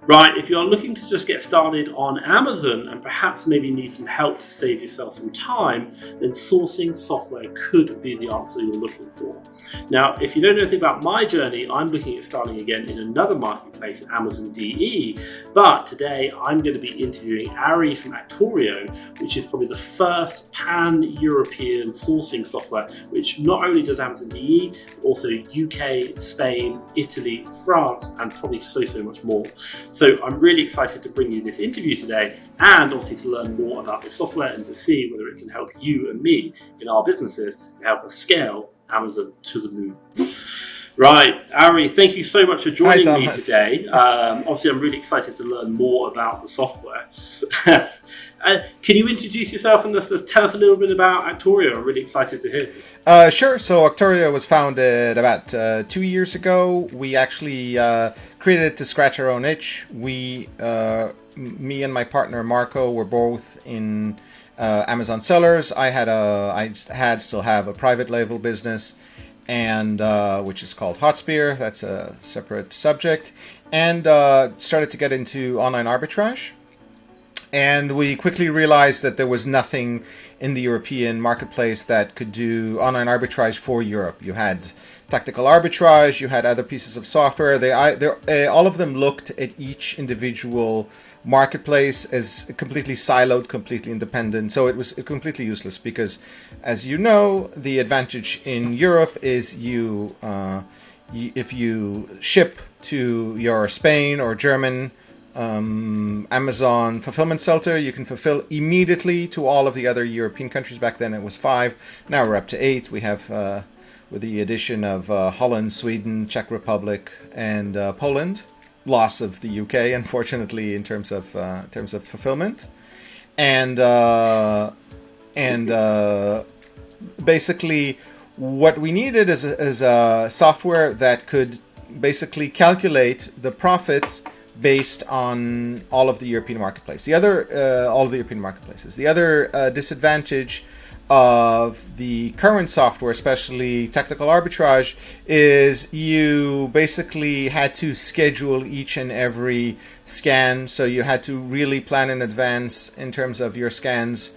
Right, if you're looking to just get started on Amazon and perhaps maybe need some help to save yourself some time, then sourcing software could be the answer you're looking for. Now, if you don't know anything about my journey, I'm looking at starting again in another marketplace, Amazon DE, but today I'm going to be interviewing Ari from Actorio, which is probably the first pan-European sourcing software, which not only does Amazon DE, but also UK, Spain, Italy, France, and probably so much more. So I'm really excited to bring you this interview today, and obviously to learn more about this software and to see whether it can help you and me in our businesses and help us scale Amazon to the moon. Right, Ari, thank you so much for joining me today. Obviously, I'm really excited to learn more about the software. Can you introduce yourself and just tell us a little bit about Actorio? I'm really excited to hear. Sure. So Actorio was founded about 2 years ago. We actually created it to scratch our own itch. Me and my partner Marco were both in Amazon sellers. I still have a private label business, and which is called Hotspear. That's a separate subject, and started to get into online arbitrage. And we quickly realized that there was nothing in the European marketplace that could do online arbitrage for Europe. You had tactical arbitrage, you had other pieces of software. All of them looked at each individual marketplace as completely siloed, completely independent. So it was completely useless because, as you know, the advantage in Europe is if you ship to your Spain or German Amazon fulfillment center, you can fulfill immediately to all of the other European countries. Back then it was 5. Now we're up to 8. We have, with the addition of Holland, Sweden, Czech Republic, and Poland. Loss of the UK, unfortunately, in terms of fulfillment, and basically, what we needed is a software that could basically calculate the profits based on all of the European marketplaces. The other disadvantage of the current software, especially tactical arbitrage, is you basically had to schedule each and every scan. So you had to really plan in advance in terms of your scans.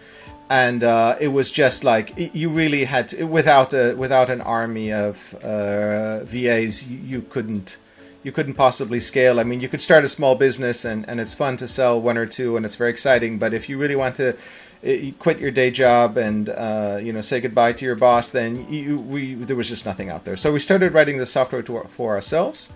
And it was just like you really had to, without an army of VAs, you couldn't possibly scale. I mean, you could start a small business and it's fun to sell one or two and it's very exciting. But if you really want to quit your day job and say goodbye to your boss, then there was just nothing out there. So we started writing the software for ourselves.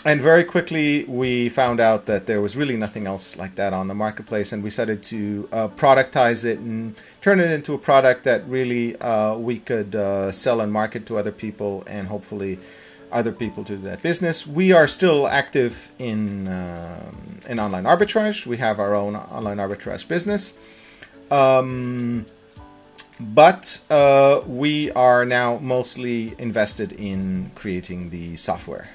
And very quickly, we found out that there was really nothing else like that on the marketplace, and we started to productize it and turn it into a product that really we could sell and market to other people, and hopefully other people to that business. We are still active in online arbitrage. We have our own online arbitrage business, but we are now mostly invested in creating the software.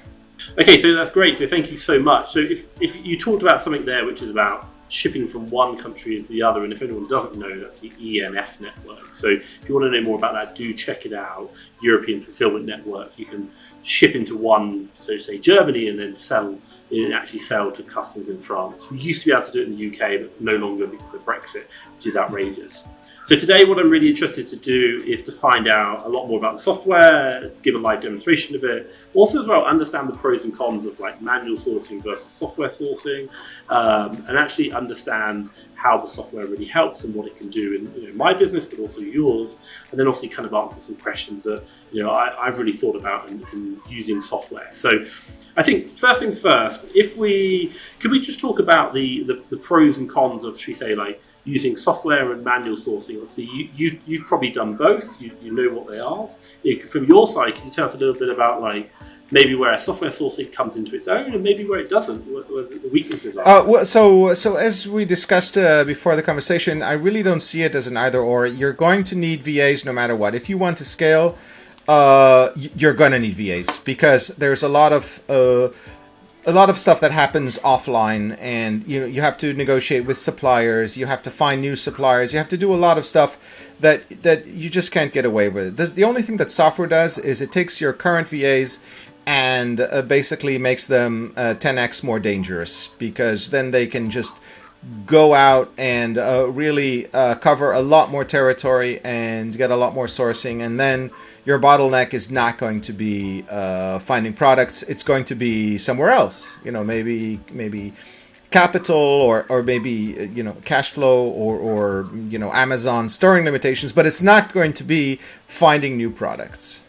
Okay, so that's great. So thank you so much. So if you talked about something there which is about shipping from one country into the other, and if anyone doesn't know, that's the EMF network. So if you want to know more about that, do check it out. European Fulfillment Network. You can ship into one, so say Germany, and then actually sell to customers in France. We used to be able to do it in the UK, but no longer because of Brexit, which is outrageous. So today what I'm really interested to do is to find out a lot more about the software, give a live demonstration of it, also as well understand the pros and cons of like manual sourcing versus software sourcing, and actually understand how the software really helps and what it can do in my business, but also yours, and then obviously kind of answer some questions that I've really thought about in using software. So I think first things first, could we just talk about the pros and cons of, should we say, like using software and manual sourcing? Obviously, you've probably done both. You know what they are. From your side, can you tell us a little bit about like maybe where software sourcing comes into its own, and maybe where it doesn't, where the weaknesses are? So as we discussed before the conversation, I really don't see it as an either or. You're going to need VAs no matter what. If you want to scale, you're going to need VAs because there's a lot of stuff that happens offline, and you have to negotiate with suppliers, you have to find new suppliers, you have to do a lot of stuff that you just can't get away with. The only thing that software does is it takes your current VAs and basically makes them 10x more dangerous, because then they can just go out and really cover a lot more territory and get a lot more sourcing, and then your bottleneck is not going to be finding products. It's going to be somewhere else. Maybe capital, or maybe cash flow, or Amazon storing limitations, but it's not going to be finding new products.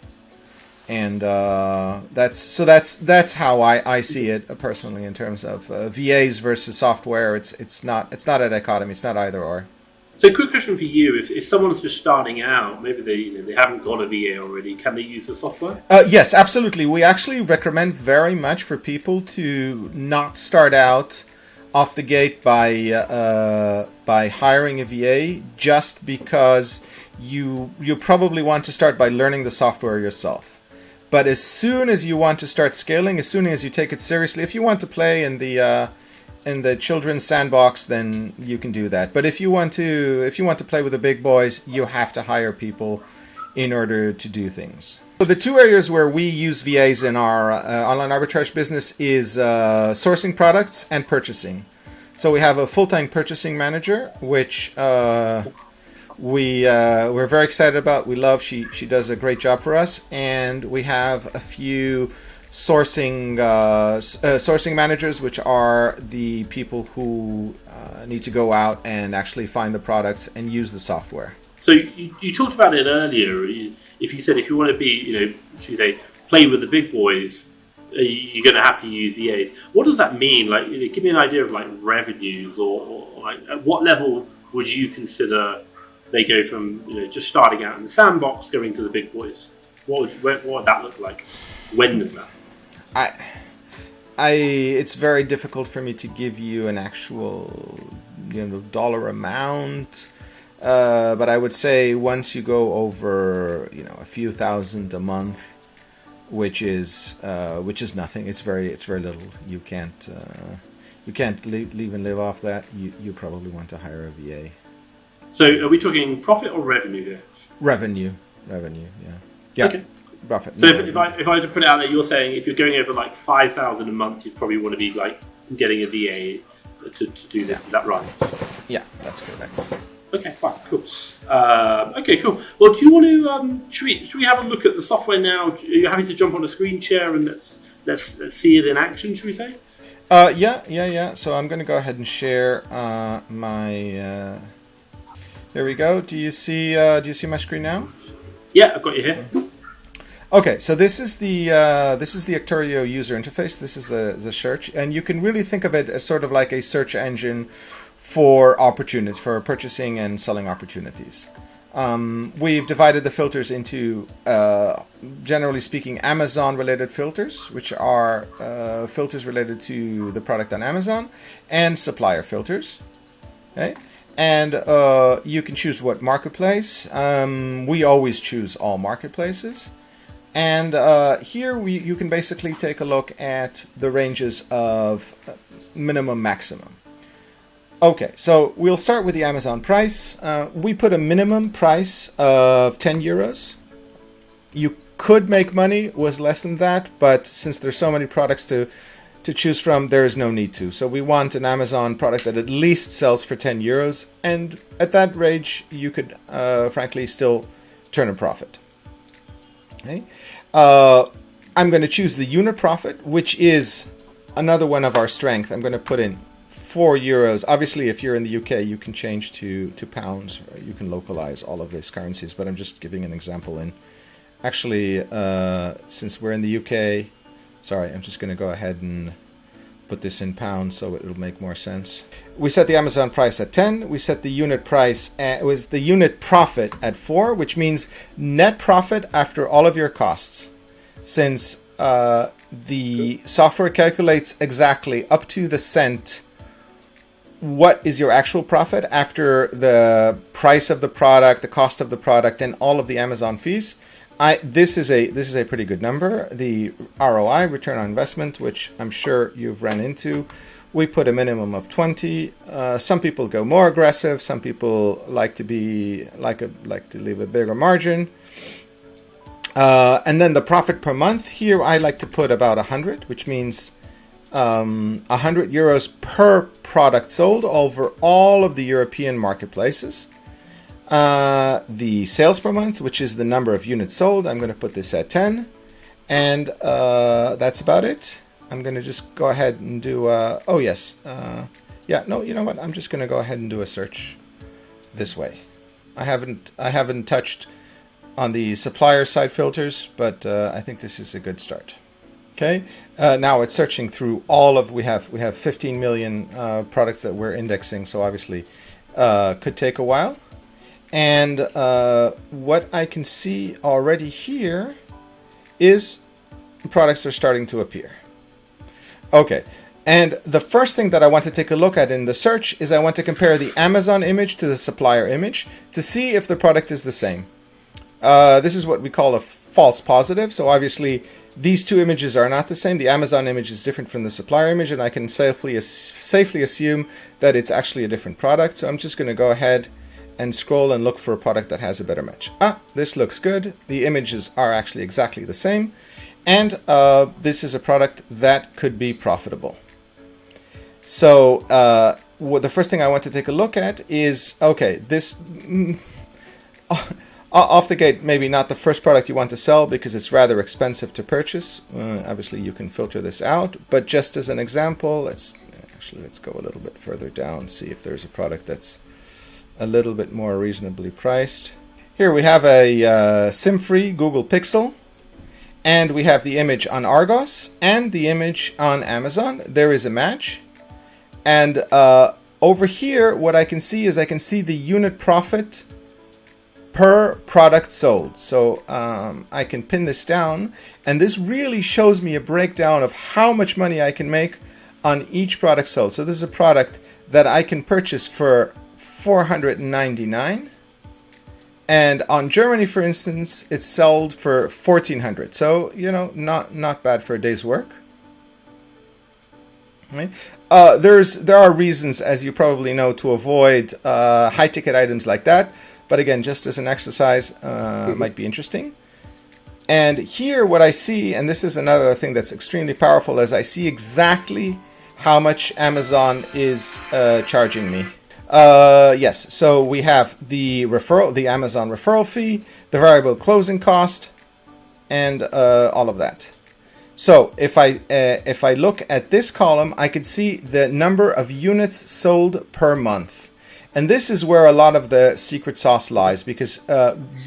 And that's how I see it personally, in terms of VAs versus software. It's not a dichotomy. It's not either or. So, quick question for you: if someone's just starting out, maybe they haven't got a VA already, can they use the software? Yes, absolutely. We actually recommend very much for people to not start out off the gate by hiring a VA, just because you probably want to start by learning the software yourself. But as soon as you want to start scaling, as soon as you take it seriously, if you want to play in the children's sandbox, then you can do that. But if you want to play with the big boys, you have to hire people in order to do things. So the two areas where we use VAs in our online arbitrage business is sourcing products and purchasing. So we have a full-time purchasing manager, which we're very excited about. We love. She does a great job for us, and we have a few sourcing managers, which are the people who need to go out and actually find the products and use the software. So you talked about it earlier. If you want to be, should we say, play with the big boys, you're going to have to use VAs. What does that mean? Like, give me an idea of like revenues, or like at what level would you consider they go from just starting out in the sandbox going to the big boys? What would that look like? When is that? It's very difficult for me to give you an actual dollar amount, but I would say once you go over a few thousand a month, which is nothing. It's very little. You can't even live off that. You probably want to hire a VA. So are we talking profit or revenue here? Revenue, yeah. Okay. Profit. So if I were to put it out there, you're saying if you're going over like 5,000 a month, you'd probably want to be like getting a VA to do this. Yeah. Is that right? Yeah, that's correct. Okay, fine, cool. Okay, cool. Well, do you want to? Should we have a look at the software now? Are you happy to jump on a screen share and let's see it in action? Should we say? Yeah. So I'm going to go ahead and share my. There we go. Do you see my screen now? Yeah, I've got you here. Okay, so this is the Actorio user interface. This is the search, and you can really think of it as sort of like a search engine for opportunities, for purchasing and selling opportunities. We've divided the filters into, generally speaking, Amazon-related filters, which are filters related to the product on Amazon, and supplier filters. Okay. And you can choose what marketplace. We always choose all marketplaces. And here you can basically take a look at the ranges of minimum, maximum. Okay, so we'll start with the Amazon price. We put a minimum price of 10 euros. You could make money with less than that, but since there's so many products to choose from, there is no need to. So we want an Amazon product that at least sells for 10 euros. And at that range, you could, frankly, still turn a profit. Okay. I'm going to choose the unit profit, which is another one of our strengths. I'm going to put in 4 euros. Obviously, if you're in the UK, you can change to pounds. You can localize all of these currencies, but I'm just giving an example. And actually, since we're in the UK, sorry, I'm just going to go ahead and put this in pounds so it'll make more sense. We set the Amazon price at 10. We set the unit price was the unit profit at 4, which means net profit after all of your costs. Since the software calculates exactly up to the cent what is your actual profit after the price of the product, the cost of the product, and all of the Amazon fees. This is a pretty good number. The ROI, return on investment, which I'm sure you've run into, we put a minimum of 20. Some people go more aggressive. Some people like to leave a bigger margin. And then the profit per month here, I like to put about 100, which means 100 euros per product sold over all of the European marketplaces. The sales per month, which is the number of units sold, I'm going to put this at 10. And that's about it. I'm going to just go ahead and do, oh yes. Yeah, no, you know what? I'm just going to go ahead and do a search this way. I haven't touched on the supplier side filters, but I think this is a good start. Okay, now it's searching through all of, we have 15 million products that we're indexing, so obviously could take a while. And what I can see already here is products are starting to appear. Okay, and the first thing that I want to take a look at in the search is I want to compare the Amazon image to the supplier image to see if the product is the same. This is what we call a false positive. So obviously these two images are not the same. The Amazon image is different from the supplier image, and I can safely assume that it's actually a different product. So I'm just going to go ahead and scroll and look for a product that has a better match. This looks good. The images are actually exactly the same. And this is a product that could be profitable. So the first thing I want to take a look at is, okay, this... off the gate, maybe not the first product you want to sell because it's rather expensive to purchase. Obviously, you can filter this out. But just as an example, let's go a little bit further down, see if there's a product that's a little bit more reasonably priced. Here we have a SIM-free Google Pixel. And we have the image on Argos and the image on Amazon. There is a match. And over here, what I can see is I can see the unit profit per product sold. So I can pin this down, and this really shows me a breakdown of how much money I can make on each product sold. So this is a product that I can purchase for 499, and on Germany, for instance, it's sold for 1400. So, you know, not bad for a day's work. Right? There are reasons, as you probably know, to avoid high ticket items like that. But again, just as an exercise, might be interesting. And here what I see, and this is another thing that's extremely powerful, is I see exactly how much Amazon is charging me. Yes, so we have the Amazon referral fee, the variable closing cost, and all of that. So if I look at this column, I can see the number of units sold per month. And this is where a lot of the secret sauce lies, because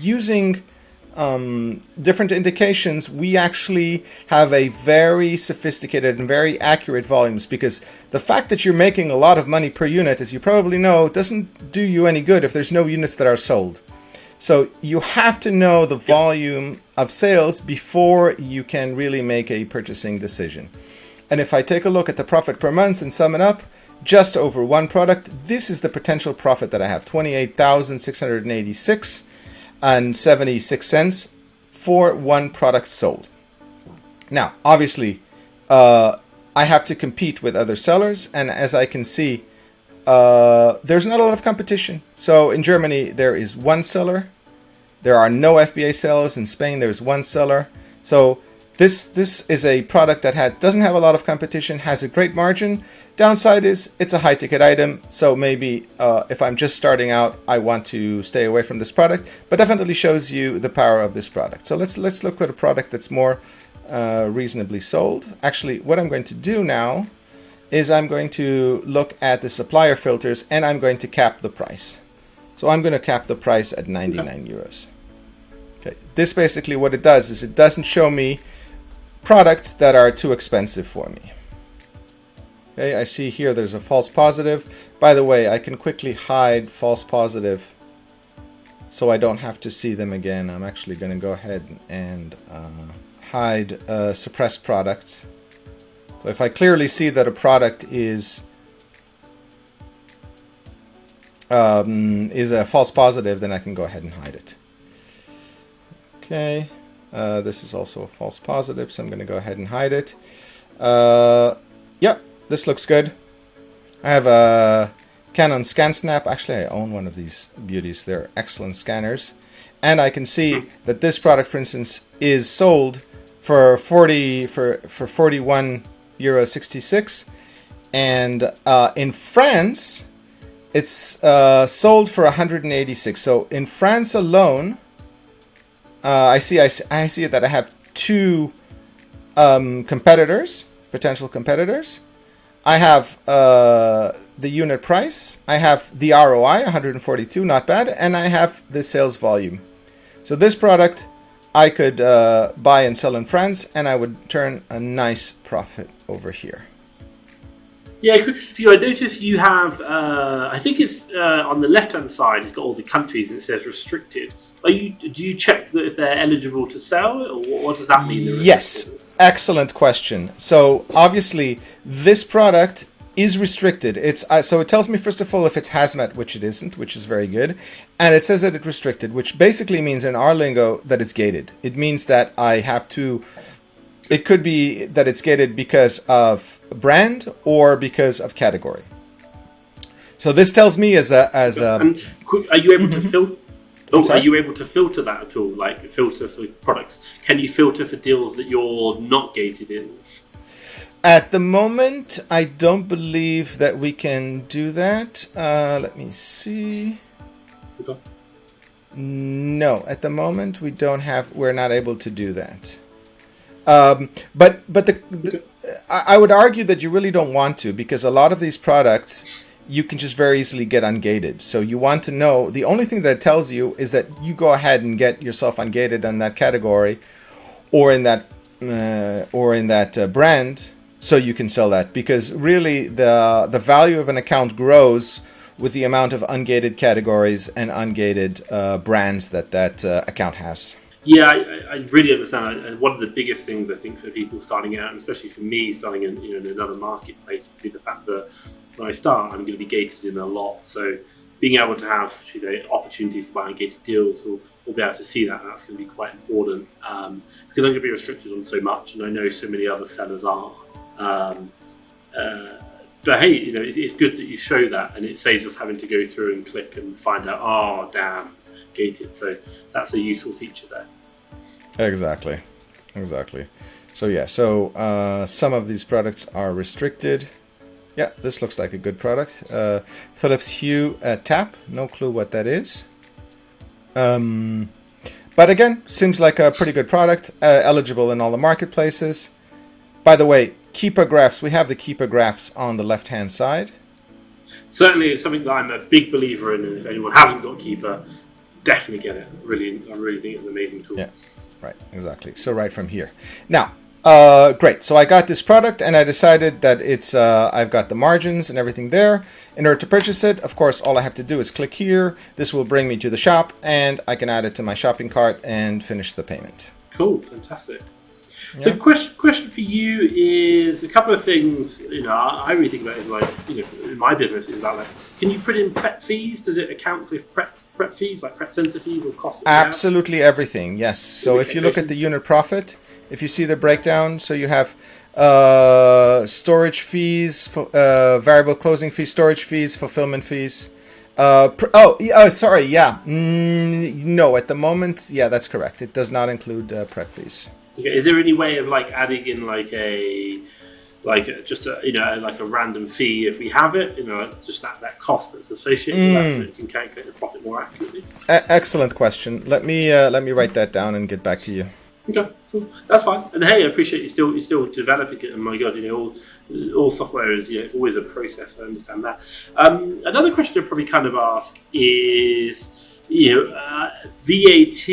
using different indications, we actually have a very sophisticated and very accurate volumes, because the fact that you're making a lot of money per unit, as you probably know, doesn't do you any good if there's no units that are sold. So you have to know the volume of sales before you can really make a purchasing decision. And if I take a look at the profit per month and sum it up, just over one product, this is the potential profit that I have, 28,686 and 76 cents for one product sold. Now, obviously, I have to compete with other sellers, and as I can see, there's not a lot of competition. So in Germany, there is one seller. There are no FBA sellers. In Spain, there's one seller. So this is a product that doesn't have a lot of competition, has a great margin. Downside is it's a high ticket item, so maybe if I'm just starting out, I want to stay away from this product, but definitely shows you the power of this product. So let's look at a product that's more reasonably sold. Actually, what I'm going to do now is I'm going to look at the supplier filters, and I'm going to cap the price. So I'm going to cap the price at 99 euros. Okay. This basically what it does is it doesn't show me products that are too expensive for me. Okay, I see here there's a false positive. By the way, I can quickly hide false positive so I don't have to see them again. I'm actually going to go ahead and hide suppressed products. So if I clearly see that a product is a false positive, then I can go ahead and hide it. Okay, this is also a false positive, so I'm going to go ahead and hide it. Yep. This looks good. I have a Canon ScanSnap. Actually, I own one of these beauties. They're excellent scanners. and I can see that this product, for instance, is sold for 41 euro 66, and in France it's sold for 186. So in France alone, I see that I have two potential competitors. I have the unit price, I have the ROI, 142, not bad, and I have the sales volume. So this product I could buy and sell in France, and I would turn a nice profit over here. Yeah, quick question for you. I notice you have, I think it's on the left-hand side, it's got all the countries and it says restricted. Do you check that if they're eligible to sell, or what does that mean? Yes, excellent question. So obviously this product is restricted. So it tells me, first of all, if it's hazmat, which it isn't, which is very good. And it says that it's restricted, which basically means in our lingo that it's gated. It means that I have to... It could be that it's gated because of brand or because of category. So this tells me as a... And are you able to filter? Are you able to filter that at all? Like filter for products? Can you filter for deals that you're not gated in? At the moment, I don't believe that we can do that. Let me see. Okay. No, at the moment we're not able to do that. But I would argue that you really don't want to, because a lot of these products you can just very easily get ungated. So you want to know, the only thing that it tells you is that you go ahead and get yourself ungated on that category or in that brand, so you can sell that. Because really the value of an account grows with the amount of ungated categories and ungated brands that account has. Yeah, I really understand. One of the biggest things I think for people starting out, and especially for me starting in another marketplace, would be the fact that when I start, I'm going to be gated in a lot. So being able to have, opportunities to buy ungated deals or be able to see that's going to be quite important, because I'm going to be restricted on so much, and I know so many other sellers are. But hey, it's good that you show that, and it saves us having to go through and click and find out, oh, damn, gated. So that's a useful feature there. Exactly. So yeah, some of these products are restricted. Yeah, this looks like a good product. Philips Hue Tap, no clue what that is. But again, seems like a pretty good product, eligible in all the marketplaces. By the way, keeper graphs, we have the keeper graphs on the left-hand side. Certainly, it's something that I'm a big believer in, and if anyone hasn't got keeper, definitely get it. I really think it's an amazing tool. Yeah, right, exactly. So right from here. Now, great. So I got this product, and I decided that it's I've got the margins and everything there. In order to purchase it, of course, all I have to do is click here. This will bring me to the shop, and I can add it to my shopping cart and finish the payment. Cool, fantastic. Yeah. So question for you is a couple of things, I really think about is like, in my business is about like, can you put in prep fees? Does it account for prep fees, like prep center fees or costs? Absolutely everything, yes. So if you look at the unit profit, if you see the breakdown, so you have storage fees, variable closing fees, storage fees, fulfillment fees. No, at the moment, yeah, that's correct. It does not include prep fees. Okay. Is there any way of like adding in like a random fee if we have it? It's just that cost that's associated with that, so you can calculate the profit more accurately. Excellent question. Let me write that down and get back to you. Okay, cool. That's fine. And hey, I appreciate you still developing it. And my God, all software is it's always a process. I understand that. Another question I'd probably kind of ask is VAT.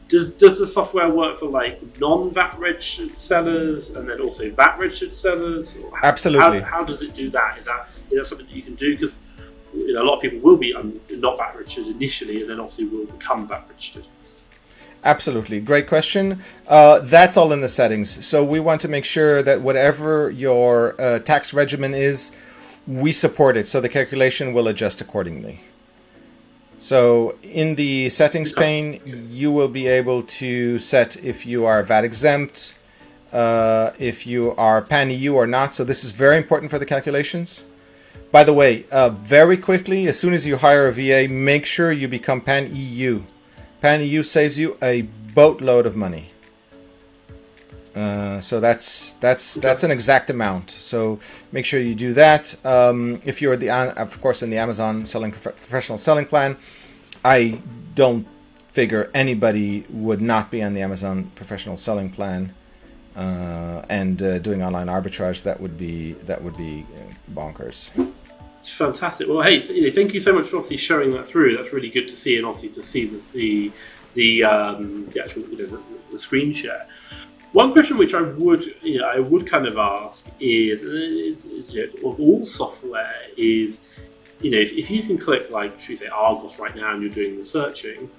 Does the software work for like non-VAT registered sellers and then also VAT registered sellers? Absolutely. How does it do that? Is that something that you can do? Because a lot of people will be not VAT registered initially, and then obviously will become VAT registered. Absolutely. Great question. That's all in the settings. So we want to make sure that whatever your tax regimen is, we support it. So the calculation will adjust accordingly. So in the settings pane, you will be able to set if you are VAT exempt, if you are PAN-EU or not. So this is very important for the calculations. By the way, very quickly, as soon as you hire a VA, make sure you become Pan EU. Pan EU saves you a boatload of money. So that's an exact amount. So make sure you do that. If you're of course in the Amazon professional selling plan, I don't figure anybody would not be on the Amazon professional selling plan and doing online arbitrage. That would be bonkers. It's fantastic. Well, hey, thank you so much for obviously showing that through. That's really good to see, and obviously to see the actual the screen share. One question which I would kind of ask is of all software is, if you can click like, should we say Argos right now and you're doing the searching,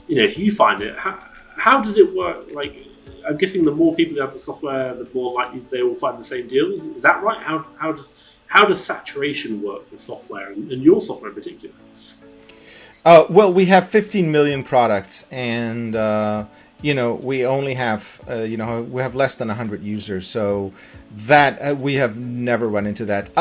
if you find it, how does it work? Like, I'm guessing the more people who have the software, the more likely they will find the same deals. Is that right? How does saturation work with software and your software in particular? Well, we have 15 million products, and we only have we have less than 100 users, so that we have never run into that.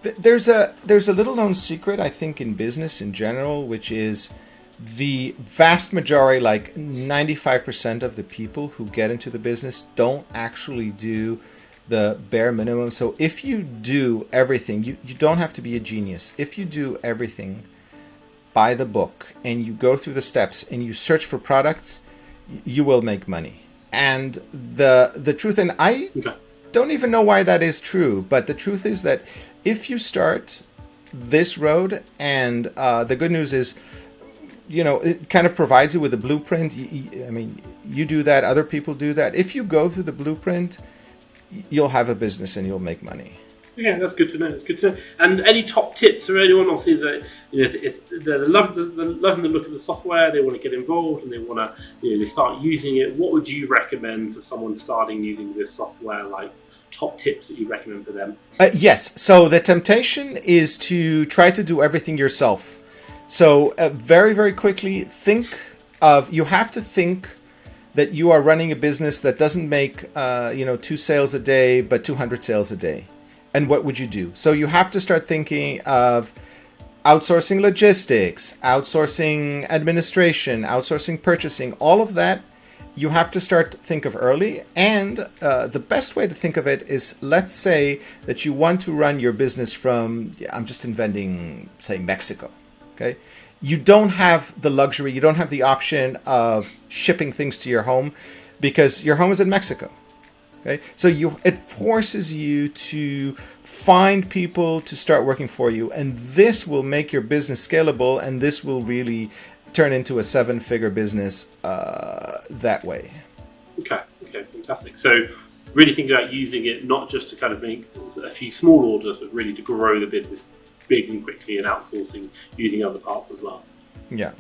There's a little known secret, I think, in business in general, which is the vast majority, like 95% of the people who get into the business don't actually do the bare minimum. So if you do everything, you don't have to be a genius. If you do everything by the book and you go through the steps and you search for products, you will make money. And the truth, and I don't even know why that is true, but the truth is that if you start this road, and the good news is, it kind of provides you with a blueprint. You do that, other people do that. If you go through the blueprint, you'll have a business and you'll make money. Yeah, that's good to know. It's good to know. And any top tips for anyone, obviously, that if they're loving the look of the software, they want to get involved and they want to they start using it, what would you recommend for someone starting using this software? Like top tips that you recommend for them? Yes. So the temptation is to try to do everything yourself. So very, very quickly, you have to think that you are running a business that doesn't make 2 sales a day, but 200 sales a day. And what would you do? So you have to start thinking of outsourcing logistics, outsourcing administration, outsourcing purchasing, all of that. You have to start to think of early. And the best way to think of it is, let's say that you want to run your business from, I'm just inventing, say, Mexico. Okay. You don't have the luxury, you don't have the option of shipping things to your home because your home is in Mexico. Okay, so it forces you to find people to start working for you, and this will make your business scalable, and this will really turn into a 7-figure business that way. Okay, fantastic. So really think about using it not just to kind of make a few small orders, but really to grow the business big and quickly, and outsourcing using other parts as well. Yeah.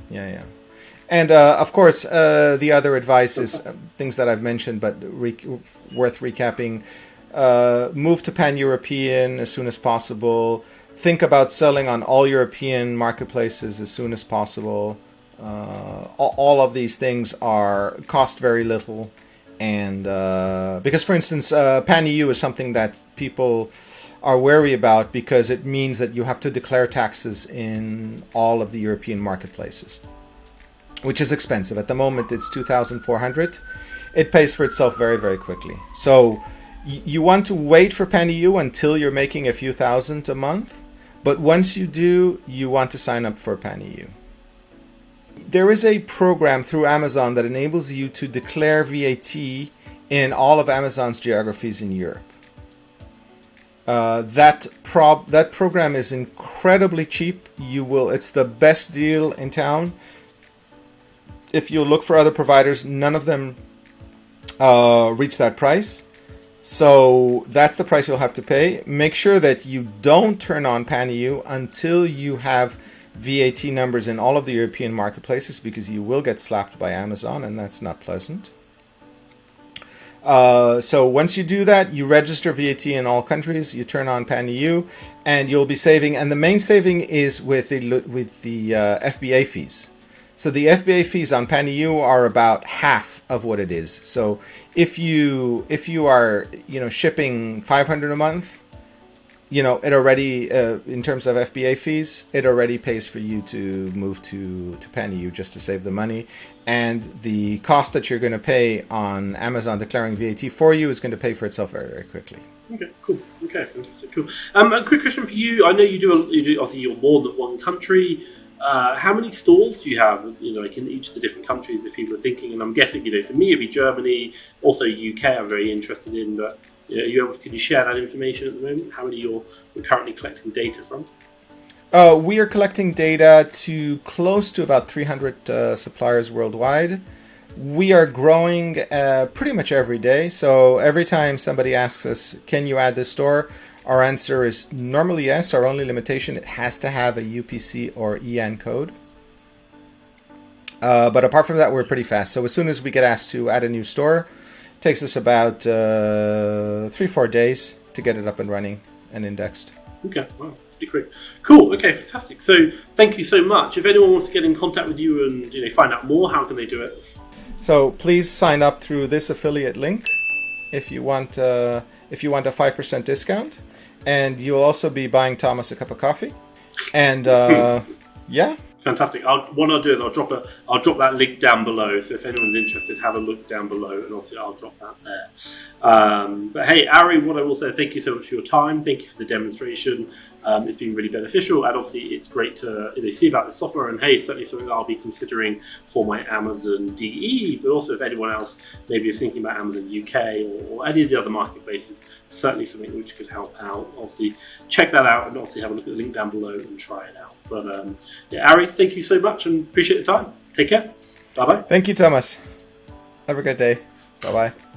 And of course, the other advice is things that I've mentioned, but worth recapping. Move to pan-European as soon as possible. Think about selling on all European marketplaces as soon as possible. All of these things cost very little. And because, for instance, pan-EU is something that people are wary about because it means that you have to declare taxes in all of the European marketplaces, which is expensive. At the moment, it's $2,400. It pays for itself very, very quickly. So you want to wait for pan-EU until you're making a few thousand a month. But once you do, you want to sign up for pan-EU. There is a program through Amazon that enables you to declare VAT in all of Amazon's geographies in Europe. That program is incredibly cheap. It's the best deal in town. If you look for other providers, none of them reach that price. So that's the price you'll have to pay. Make sure that you don't turn on pan-EU until you have VAT numbers in all of the European marketplaces, because you will get slapped by Amazon, and that's not pleasant. So once you do that, you register VAT in all countries, you turn on pan-EU, and you'll be saving. And the main saving is with the FBA fees. So the FBA fees on pan-EU are about half of what it is. So if you are shipping 500 a month, it already, in terms of FBA fees, it already pays for you to move to Pan-EU just to save the money. And the cost that you're going to pay on Amazon declaring VAT for you is going to pay for itself very, very quickly. Okay, cool. Okay, fantastic, cool. A quick question for you. I know you do obviously you're more than one country. How many stores do you have, like in each of the different countries if people are thinking? And I'm guessing, for me it'd be Germany, also UK I'm very interested in, but can you share that information at the moment? How many you're currently collecting data from? We are collecting data to close to about 300 suppliers worldwide. We are growing pretty much every day. So every time somebody asks us, can you add this store? Our answer is normally yes. Our only limitation, it has to have a UPC or EN code. But apart from that, we're pretty fast. So as soon as we get asked to add a new store, it takes us about 3-4 days to get it up and running and indexed. Okay, wow. Great. Cool. Okay, fantastic. So thank you so much. If anyone wants to get in contact with you and find out more, how can they do it? So please sign up through this affiliate link if you want a 5% discount, and you'll also be buying Thomas a cup of coffee. And yeah. Fantastic. What I'll do is I'll drop that link down below. So if anyone's interested, have a look down below, and obviously I'll drop that there. But hey, Ari, what I will say, thank you so much for your time. Thank you for the demonstration. It's been really beneficial, and obviously it's great to see about the software. And hey, certainly something I'll be considering for my Amazon DE. But also, if anyone else maybe is thinking about Amazon UK or any of the other marketplaces, certainly something which could help out. Obviously, check that out, and obviously have a look at the link down below and try it out. But yeah, Ari, thank you so much and appreciate the time. Take care. Bye-bye. Thank you, Thomas. Have a good day. Bye-bye.